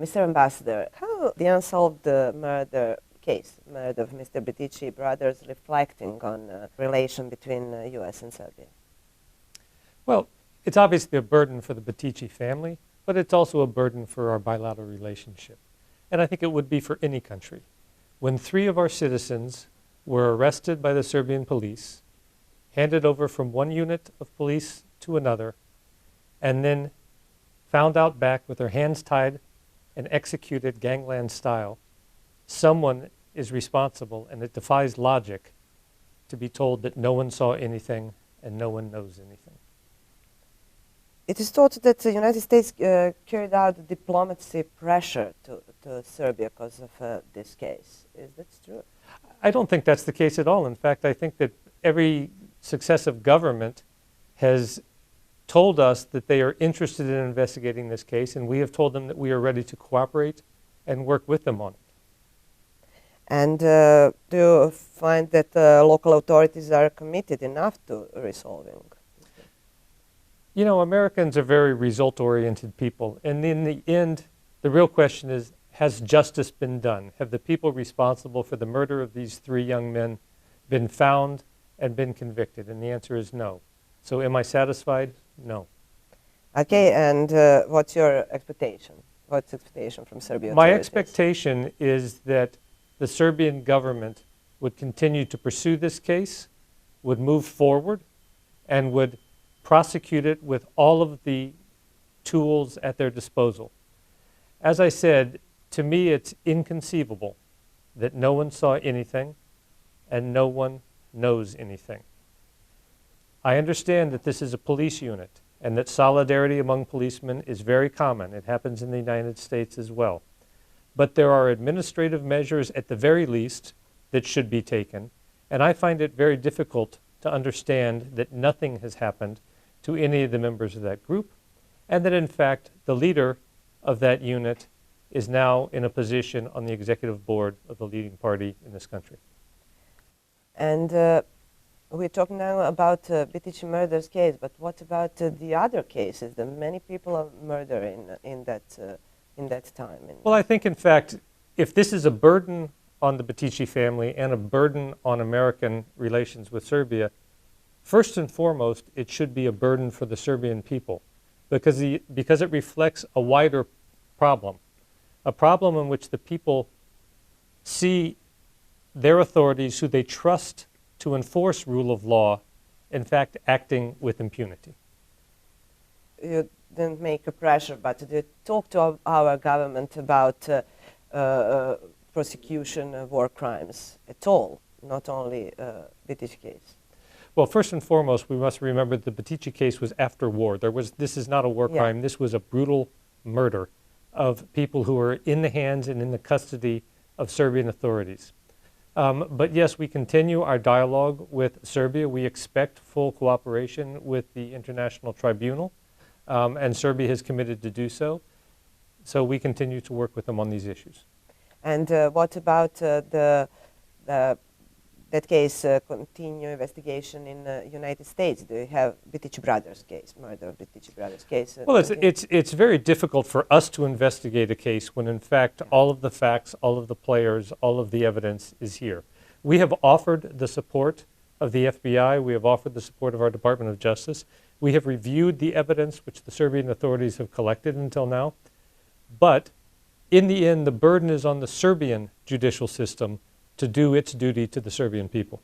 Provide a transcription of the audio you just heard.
Mr. Ambassador, how the unsolved murder of Mr. Bitići brothers reflecting on the relation between U.S. and Serbia? Well, it's obviously a burden for the Bitići family, but it's also a burden for our bilateral relationship. And I think it would be for any country. When 3 of our citizens were arrested by the Serbian police, handed over from one unit of police to another, and then found out back with their hands tied and executed gangland style, someone is responsible, and it defies logic to be told that no one saw anything and no one knows anything. It is thought that the United States carried out diplomacy pressure to Serbia because of this case. Is that true? I don't think that's the case at all. In fact, I think that every successive government has told us that they are interested in investigating this case, and we have told them that we are ready to cooperate and work with them on it. And do you find that local authorities are committed enough to resolving? You know, Americans are very result-oriented people, and in the end, the real question is, has justice been done? Have the people responsible for the murder of these 3 young men been found and been convicted? And the answer is no. So am I satisfied? No. Okay, and what's your expectation? What's expectation from Serbia? My expectation is that the Serbian government would continue to pursue this case, would move forward, and would prosecute it with all of the tools at their disposal. As I said, to me it's inconceivable that no one saw anything and no one knows anything. I understand that this is a police unit and that solidarity among policemen is very common. It happens in the United States as well. But there are administrative measures at the very least that should be taken, and I find it very difficult to understand that nothing has happened to any of the members of that group, and that in fact the leader of that unit is now in a position on the executive board of the leading party in this country. And we're talking now about Bitići murder's case, but what about the other cases? The many people are murdered in that time. Well, I think in fact, if this is a burden on the Bitići family and a burden on American relations with Serbia, first and foremost, it should be a burden for the Serbian people because it reflects a wider problem, a problem in which the people see their authorities, who they trust to enforce rule of law, in fact, acting with impunity. You didn't make a pressure, but did you talk to our government about prosecution of war crimes at all, not only Bitići case? Well, first and foremost, we must remember the Bitići case was after war. This is not a war crime. This was a brutal murder of people who were in the hands and in the custody of Serbian authorities. But yes, we continue our dialogue with Serbia. We expect full cooperation with the International Tribunal, and Serbia has committed to do so. So we continue to work with them on these issues. And what about that case continue investigation in the United States? Do you have Bitići brothers case, murder of Bitići brothers case? Well, it's very difficult for us to investigate a case when in fact all of the facts, all of the players, all of the evidence is here. We have offered the support of the FBI. We have offered the support of our Department of Justice. We have reviewed the evidence which the Serbian authorities have collected until now. But in the end, the burden is on the Serbian judicial system to do its duty to the Serbian people.